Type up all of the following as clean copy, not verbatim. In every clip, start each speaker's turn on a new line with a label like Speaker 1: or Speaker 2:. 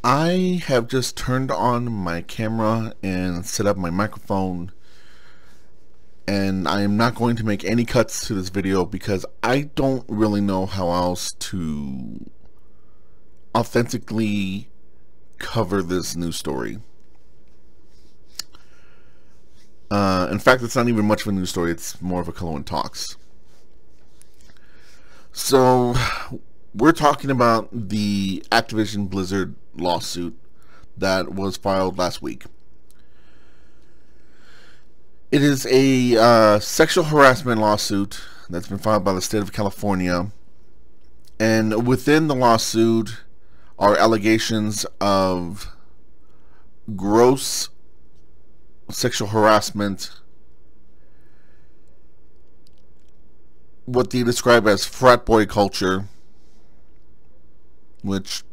Speaker 1: I have just turned on my camera and set up my microphone, and I am not going to make any cuts to this video because I don't really know how else to authentically cover this news story. In fact, it's not even much of a news story, it's more of a Colorwind Talks. So, we're talking about the Activision Blizzard lawsuit that was filed last week. It is a sexual harassment lawsuit that's been filed by the state of California, and within the lawsuit are allegations of gross sexual harassment, what they describe as frat boy culture, which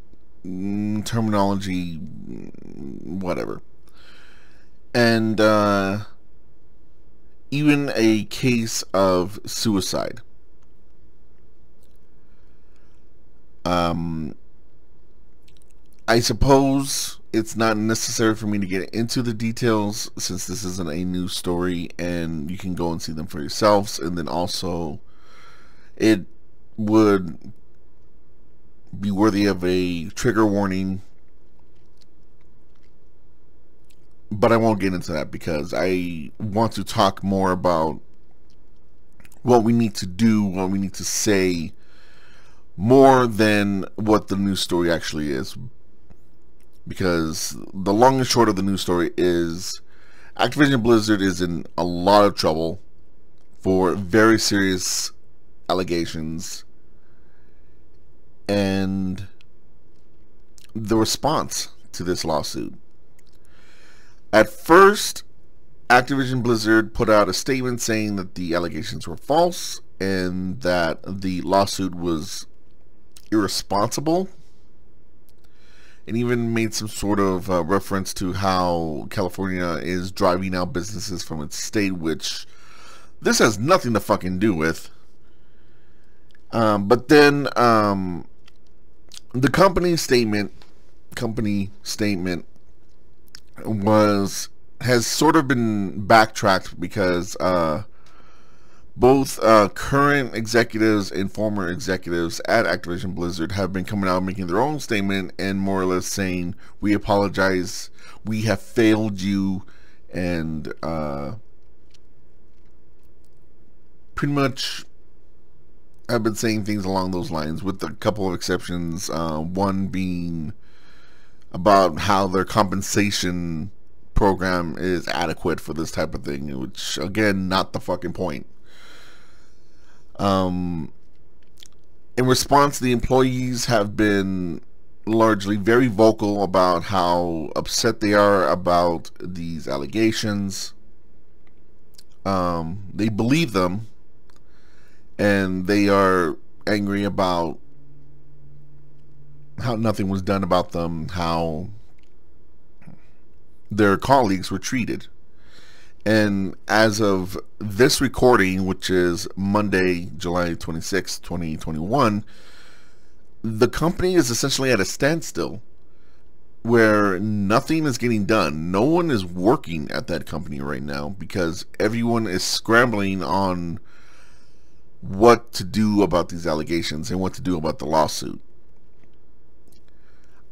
Speaker 1: terminology, whatever, and even a case of suicide. I suppose it's not necessary for me to get into the details since this isn't a news story and you can go and see them for yourselves, and then also it would be worthy of a trigger warning, but I won't get into that because I want to talk more about what we need to do, what we need to say, more than what the news story actually is. Because the long and short of the news story is Activision Blizzard is in a lot of trouble for very serious allegations, and the response to this lawsuit. At first, Activision Blizzard put out a statement saying that the allegations were false and that the lawsuit was irresponsible, and even made some sort of reference to how California is driving out businesses from its state, which this has nothing to fucking do with. But then the company statement has sort of been backtracked because both current executives and former executives at Activision Blizzard have been coming out making their own statement and more or less saying, we apologize, we have failed you, and pretty much have been saying things along those lines, with a couple of exceptions, one being about how their compensation program is adequate for this type of thing, which, again, not the fucking point. In response, the employees have been largely very vocal about how upset they are about these allegations. They believe them, and they are angry about how nothing was done about them, how their colleagues were treated. And as of this recording, which is Monday, July 26, 2021, the company is essentially at a standstill where nothing is getting done. No one is working at that company right now because everyone is scrambling on what to do about these allegations and what to do about the lawsuit.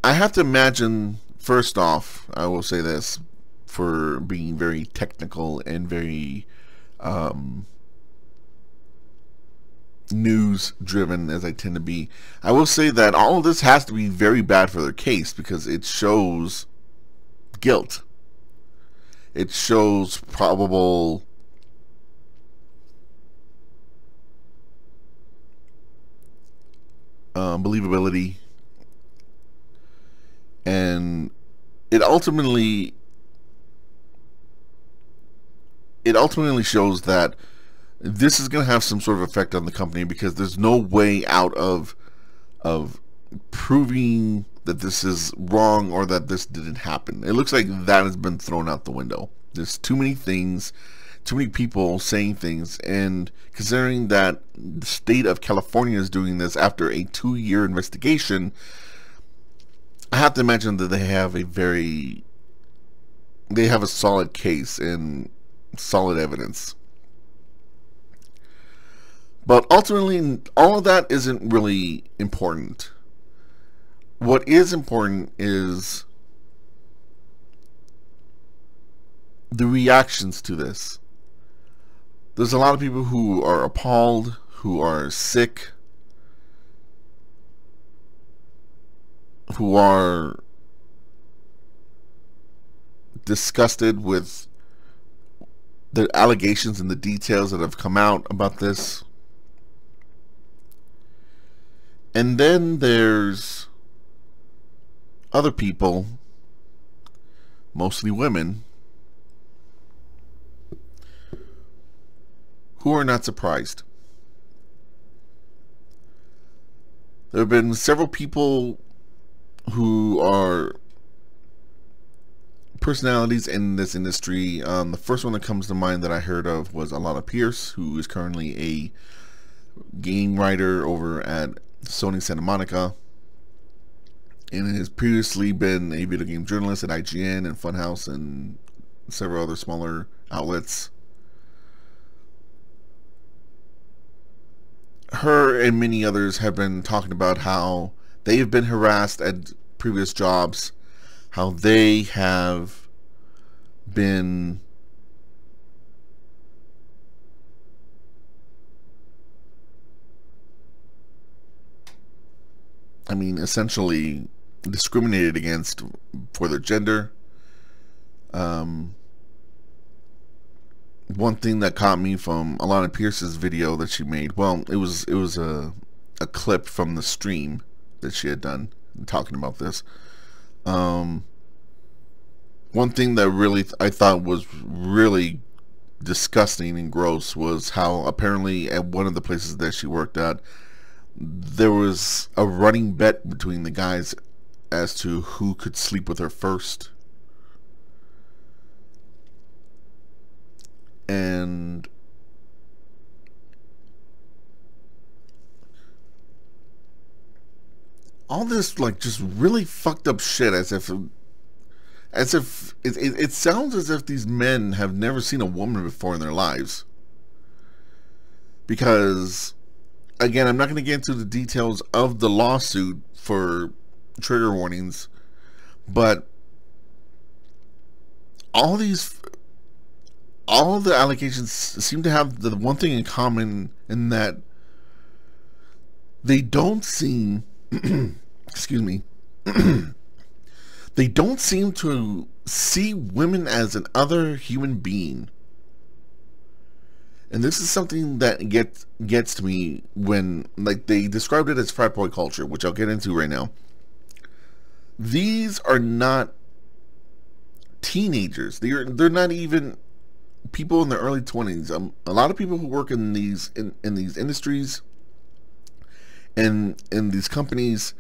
Speaker 1: I have to imagine, first off, I will say this, for being very technical and very news driven as I tend to be, I will say that all of this has to be very bad for their case because it shows guilt. It shows probable believability, and it ultimately shows that this is going to have some sort of effect on the company because there's no way out of proving that this is wrong or that this didn't happen. It looks like that has been thrown out the window. There's too many things, too many people saying things, and considering that the state of California is doing this after a 2-year investigation, I have to imagine that they have a solid case and solid evidence. But ultimately, all of that isn't really important. What is important is the reactions to this. There's a lot of people who are appalled, who are sick, who are disgusted with the allegations and the details that have come out about this. And then there's other people, mostly women, who are not surprised. There have been several people who are personalities in this industry. The first one that comes to mind that I heard of was Alana Pierce, who is currently a game writer over at Sony Santa Monica, and has previously been a video game journalist at IGN and Funhouse and several other smaller outlets. Her and many others have been talking about how they have been harassed at previous jobs, how they have been essentially discriminated against for their gender. One thing that caught me from Alana Pierce's video that she made, well, it was a clip from the stream that she had done talking about this. One thing that really I thought was really disgusting and gross was how apparently at one of the places that she worked at, there was a running bet between the guys as to who could sleep with her first. And all this like just really fucked up shit, as if it sounds as if these men have never seen a woman before in their lives. Because again, I'm not going to get into the details of the lawsuit for trigger warnings, but all the allegations seem to have the one thing in common, in that they don't seem excuse me they don't seem to see women as an other human being. And this is something that gets to me when, like, they described it as frat boy culture, which I'll get into right now. These are not teenagers. They're not even people in their early 20s. A lot of people who work in these industries and in these companies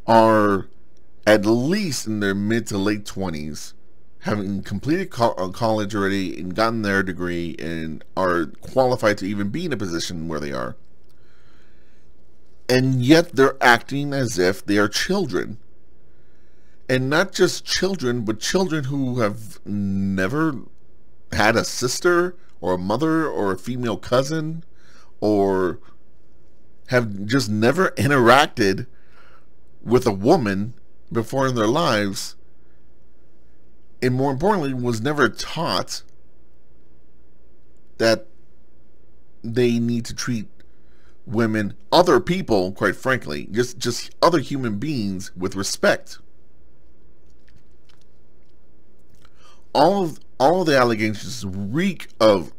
Speaker 1: are at least in their mid to late 20s, having completed college already and gotten their degree and are qualified to even be in a position where they are. And yet they're acting as if they are children. And not just children, but children who have never had a sister or a mother or a female cousin, or have just never interacted with a woman before in their lives, and more importantly, was never taught that they need to treat women, other people, quite frankly, just other human beings, with respect. All of the allegations reek of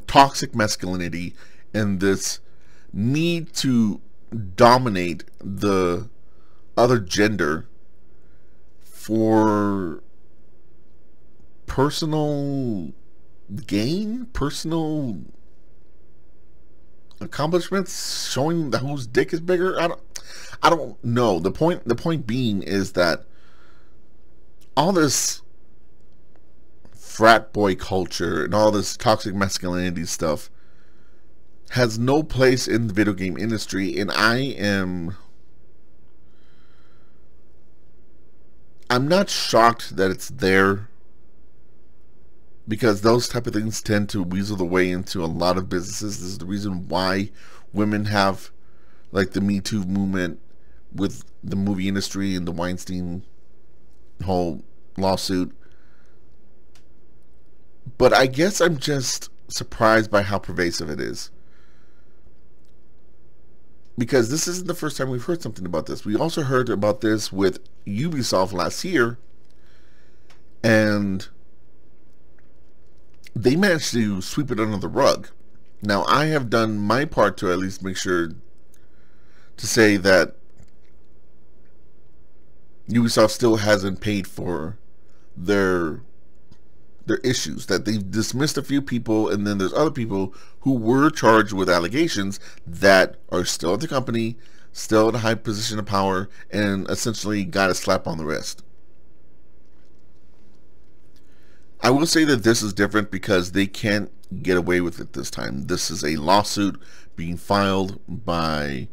Speaker 1: toxic masculinity and this need to dominate the other gender for personal gain, personal accomplishments, showing whose dick is bigger. I don't know. The point being is that all this frat boy culture and all this toxic masculinity stuff has no place in the video game industry, and I am I'm not shocked that it's there, because those type of things tend to weasel their way into a lot of businesses. This is the reason why women have, like, the Me Too movement with the movie industry and the Weinstein whole lawsuit. But I guess I'm just surprised by how pervasive it is, because this isn't the first time we've heard something about this. We also heard about this with Ubisoft last year, and they managed to sweep it under the rug. Now, I have done my part to at least make sure to say that Ubisoft still hasn't paid for their issues, that they've dismissed a few people, and then there's other people who were charged with allegations that are still at the company, still at a high position of power, and essentially got a slap on the wrist. I will say that this is different because they can't get away with it this time. This is a lawsuit being filed by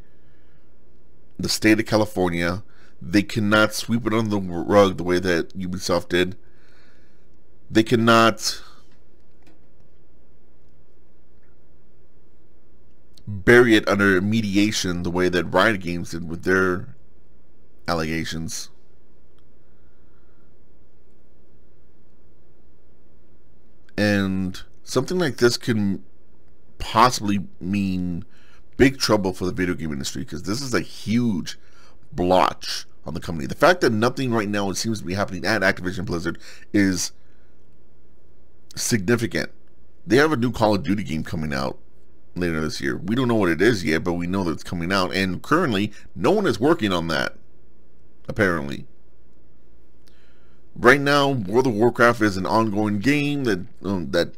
Speaker 1: the state of California. They cannot sweep it under the rug the way that Ubisoft did. They cannot bury it under mediation the way that Riot Games did with their allegations. And something like this can possibly mean big trouble for the video game industry, because this is a huge blotch on the company. The fact that nothing right now seems to be happening at Activision Blizzard is significant. They have a new Call of Duty game coming out later this year. We don't know what it is yet, but we know that it's coming out, and currently no one is working on that, apparently. Right now, World of Warcraft is an ongoing game that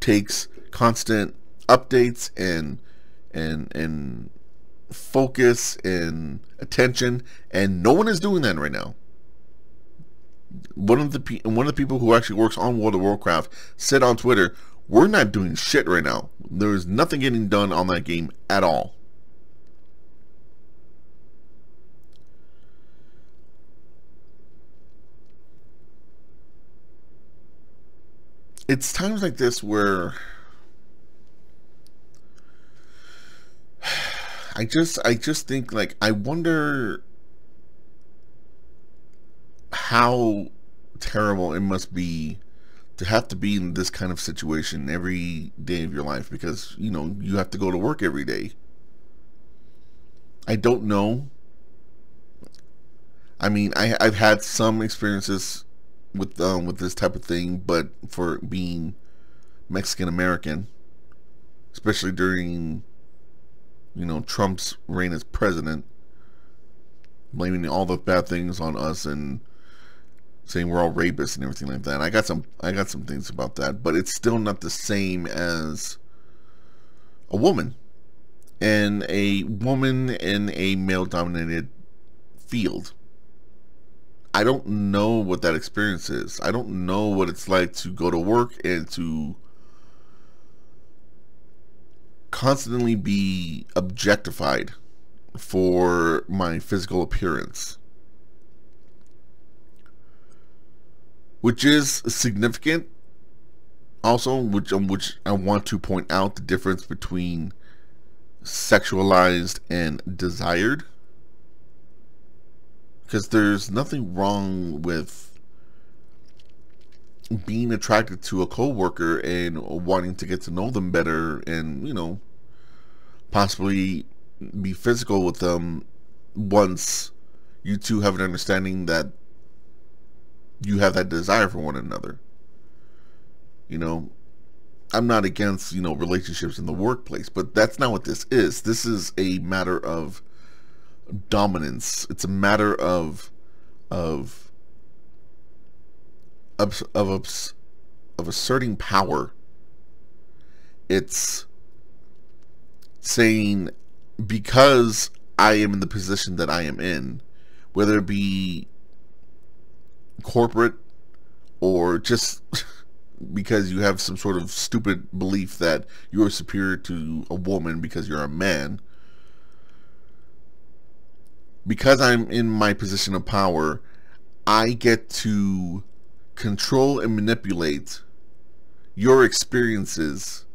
Speaker 1: takes constant updates and focus and attention, and no one is doing that right now. One of the people who actually works on World of Warcraft said on Twitter, "We're not doing shit right now. There is nothing getting done on that game at all." It's times like this where I just think, like, I wonder how terrible it must be to have to be in this kind of situation every day of your life, because, you know, you have to go to work every day. I don't know. I mean, I've had some experiences with this type of thing, but for being Mexican American, especially during, you know, Trump's reign as president, blaming all the bad things on us and saying we're all rapists and everything like that. I got some things about that, but it's still not the same as a woman in a male-dominated field. I don't know what that experience is. I don't know what it's like to go to work and to constantly be objectified for my physical appearance, which is significant. Also, which I want to point out the difference between sexualized and desired, because there's nothing wrong with being attracted to a coworker and wanting to get to know them better, and, you know, possibly be physical with them once you two have an understanding that you have that desire for one another. You know, I'm not against, you know, relationships in the workplace, but that's not what this is. This is a matter of dominance. It's a matter of asserting power. It's saying, because I am in the position that I am in, whether it be corporate or just because you have some sort of stupid belief that you are superior to a woman because you're a man, because I'm in my position of power, I get to control and manipulate your experiences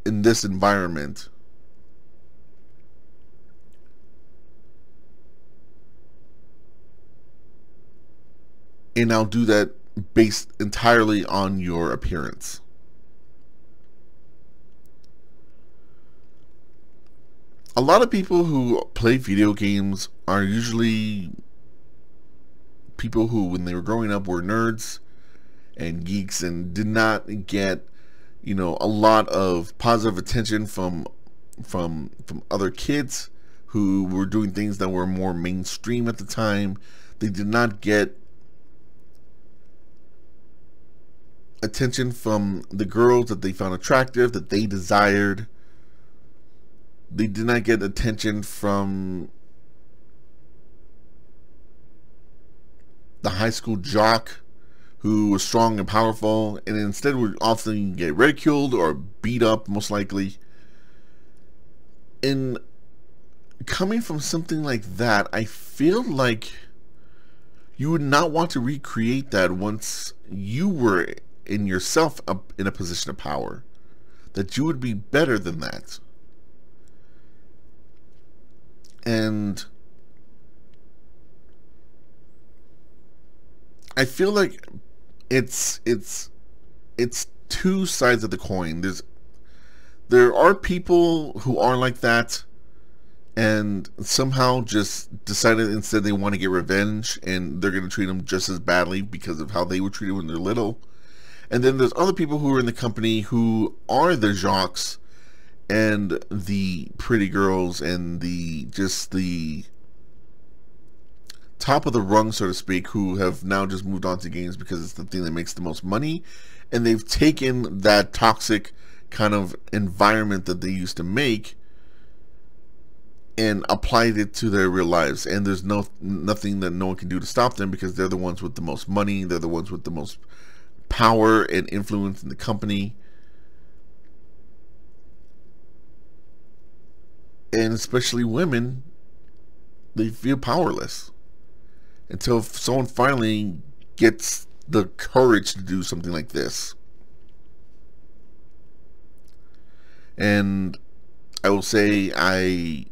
Speaker 1: in this environment. And I'll do that based entirely on your appearance. A lot of people who play video games are usually people who, when they were growing up, were nerds and geeks and did not get, you know, a lot of positive attention from other kids who were doing things that were more mainstream at the time. They did not get attention from the girls that they found attractive, that they desired. They did not get attention from the high school jock who was strong and powerful, and instead would often get ridiculed or beat up, most likely. And coming from something like that, I feel like you would not want to recreate that once you were in yourself up in a position of power. That you would be better than that. And I feel like it's two sides of the coin. There are people who are like that and somehow just decided instead they want to get revenge, and they're going to treat them just as badly because of how they were treated when they're little. And then there's other people who are in the company who are the jocks and the pretty girls and the top of the rung, so to speak, who have now just moved on to games because it's the thing that makes the most money, and they've taken that toxic kind of environment that they used to make and applied it to their real lives. And there's nothing that no one can do to stop them, because they're the ones with the most money, they're the ones with the most power and influence in the company. And especially women, they feel powerless until someone finally gets the courage to do something like this. And I will say I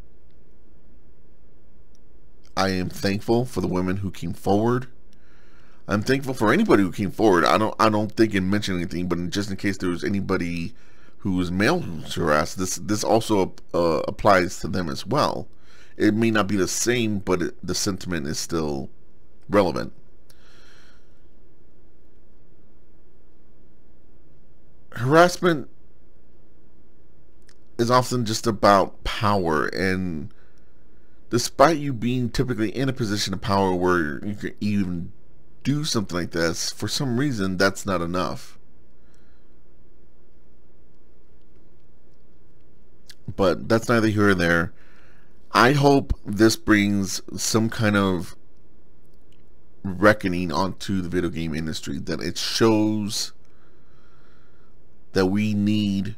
Speaker 1: am thankful for the women who came forward. I'm thankful for anybody who came forward. I don't think it mentioned anything, but just in case there was anybody who was male who's harassed, this also applies to them as well. It may not be the same, but the sentiment is still relevant. Harassment is often just about power, and despite you being typically in a position of power where you can even do something like this, for some reason that's not enough. But that's neither here nor there. I hope this brings some kind of reckoning onto the video game industry, that it shows that we need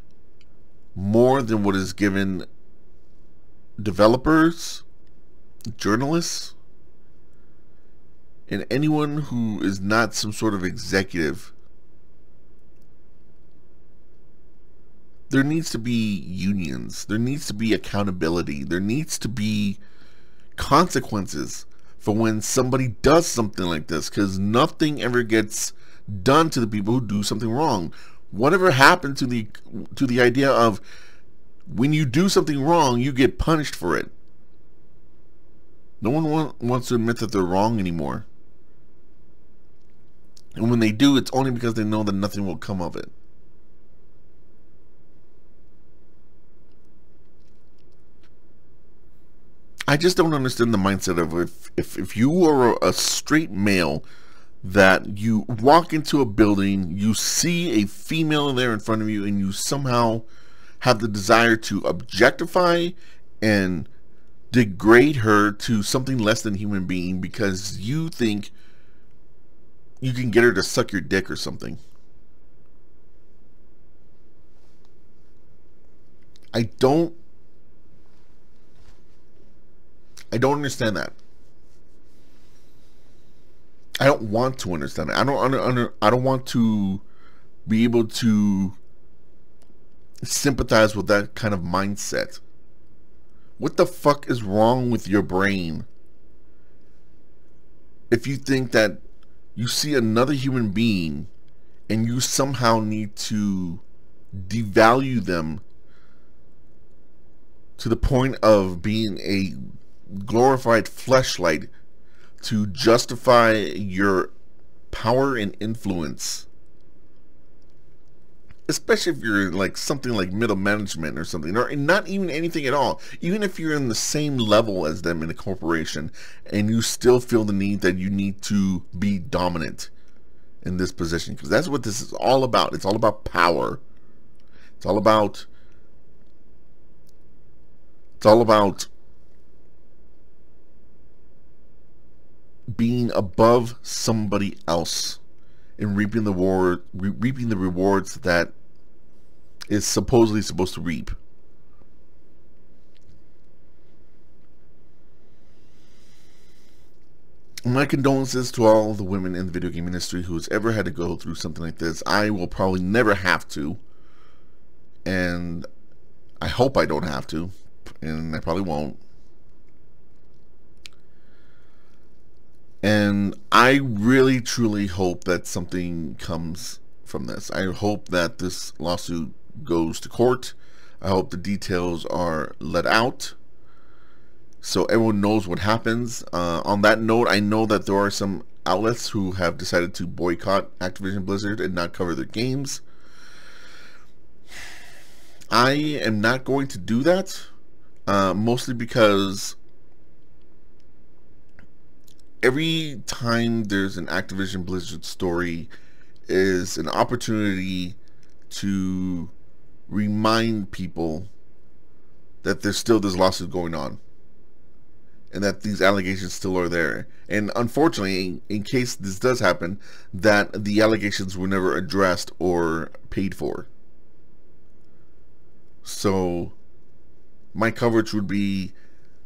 Speaker 1: more than what is given developers, journalists, and anyone who is not some sort of executive. There needs to be unions. There needs to be accountability. There needs to be consequences for when somebody does something like this, because nothing ever gets done to the people who do something wrong. Whatever happened to the idea of when you do something wrong, you get punished for it? No one wants to admit that they're wrong anymore. And when they do, it's only because they know that nothing will come of it. I just don't understand the mindset of if you are a straight male, that you walk into a building, you see a female there in front of you, and you somehow have the desire to objectify and degrade her to something less than human being because you think you can get her to suck your dick or something. I don't understand that. I don't want to understand it. I don't want to be able to sympathize with that kind of mindset. What the fuck is wrong with your brain if you think that you see another human being and you somehow need to devalue them to the point of being a glorified fleshlight to justify your power and influence? Especially if you're like something like middle management or something, or not even anything at all. Even if you're in the same level as them in a corporation and you still feel the need that you need to be dominant in this position, because that's what this is all about. It's all about power. It's all about being above somebody else and reaping the rewards that is supposedly supposed to reap. My condolences to all the women in the video game industry who's ever had to go through something like this. I will probably never have to, and I hope I don't have to, and I probably won't. And I really truly hope that something comes from this. I hope that this lawsuit goes to court. I hope the details are let out so everyone knows what happens. On that note, I know that there are some outlets who have decided to boycott Activision Blizzard and not cover their games. I am not going to do that, mostly because every time there's an Activision Blizzard story is an opportunity to remind people that there's still this lawsuit going on and that these allegations still are there. And unfortunately, in case this does happen, that the allegations were never addressed or paid for. So my coverage would be,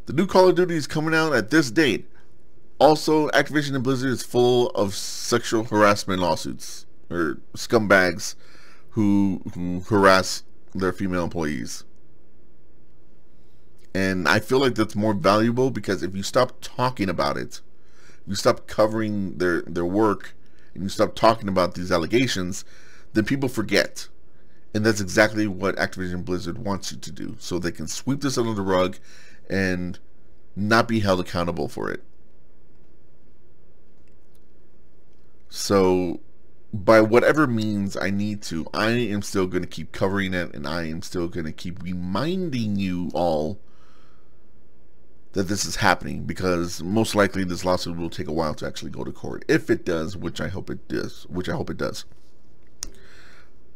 Speaker 1: the new Call of Duty is coming out at this date. Also, Activision and Blizzard is full of sexual harassment lawsuits, or scumbags who harass their female employees. And I feel like that's more valuable, because if you stop talking about it, you stop covering their work, and you stop talking about these allegations, then people forget. And that's exactly what Activision Blizzard wants you to do, so they can sweep this under the rug and not be held accountable for it. So, by whatever means I need to, I am still going to keep covering it, and I am still going to keep reminding you all that this is happening, because most likely this lawsuit will take a while to actually go to court. If it does, which I hope it does,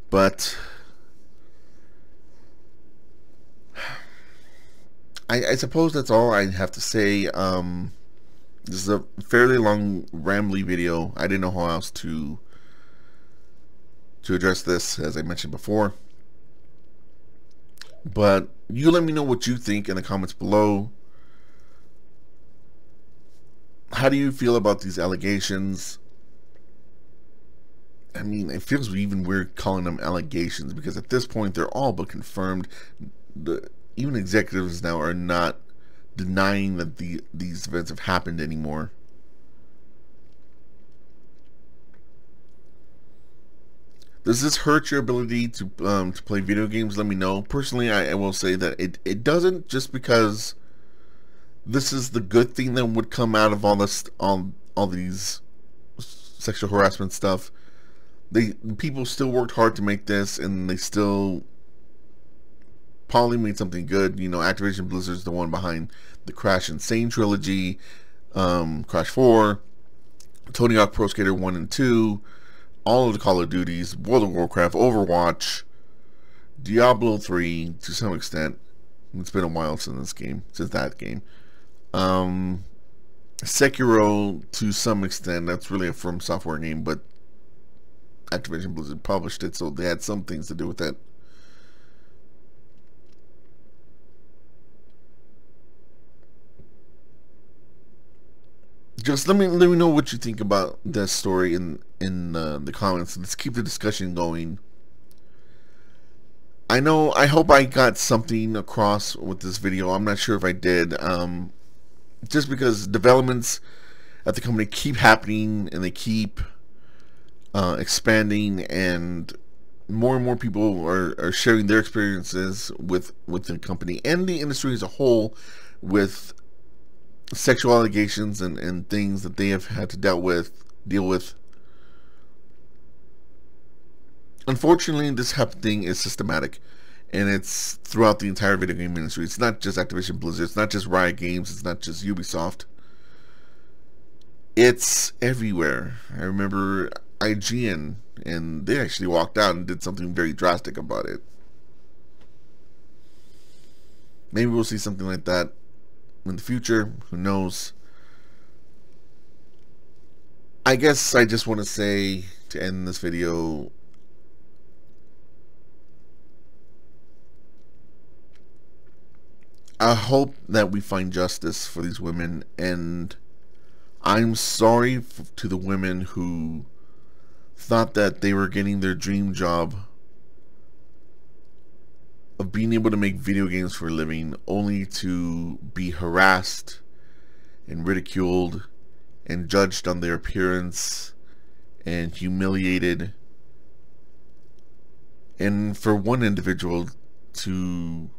Speaker 1: But I suppose that's all I have to say. This is a fairly long, rambly video. I didn't know how else to address this, as I mentioned before. But you let me know what you think in the comments below. How do you feel about these allegations? I mean, it feels even weird calling them allegations, because at this point they're all but confirmed. Even executives now are not denying that these events have happened anymore. Does this hurt your ability to play video games? Let me know. Personally, I will say that it doesn't, just because this is the good thing that would come out of all this, all these sexual harassment stuff. People still worked hard to make this, and they still probably made something good. You know, Activision Blizzard's the one behind the Crash Insane trilogy, Crash 4, Tony Hawk Pro Skater 1 and 2, all of the Call of Duties, World of Warcraft, Overwatch, Diablo 3 to some extent. It's been a while since that game. Sekiro to some extent. That's really a From Software game, but Activision Blizzard published it, so they had some things to do with that. Just let me know what you think about that story in the comments. Let's keep the discussion going. I hope I got something across with this video. I'm not sure if I did. Just because developments at the company keep happening and they keep expanding, and more people are sharing their experiences with the company and the industry as a whole with sexual allegations and things that they have had to deal with. Unfortunately, this type of thing is systematic, and it's throughout the entire video game industry. It's not just Activision Blizzard, it's not just Riot Games, it's not just Ubisoft. It's everywhere. I remember IGN, and they actually walked out and did something very drastic about it. Maybe we'll see something like that in the future. Who knows? I guess I just want to say, to end this video, I hope that we find justice for these women, and I'm sorry to the women who thought that they were getting their dream job of being able to make video games for a living, only to be harassed and ridiculed and judged on their appearance and humiliated, and for one individual to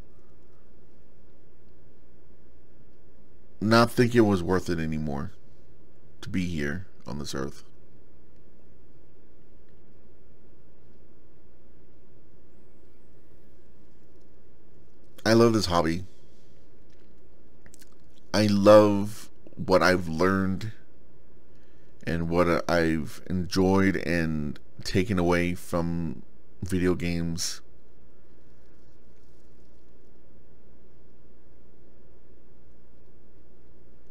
Speaker 1: not think it was worth it anymore to be here on this earth. I love this hobby. I love what I've learned and what I've enjoyed and taken away from video games.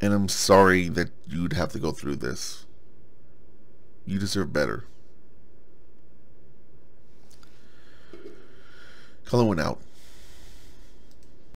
Speaker 1: And I'm sorry that you'd have to go through this. You deserve better. Colorwind out.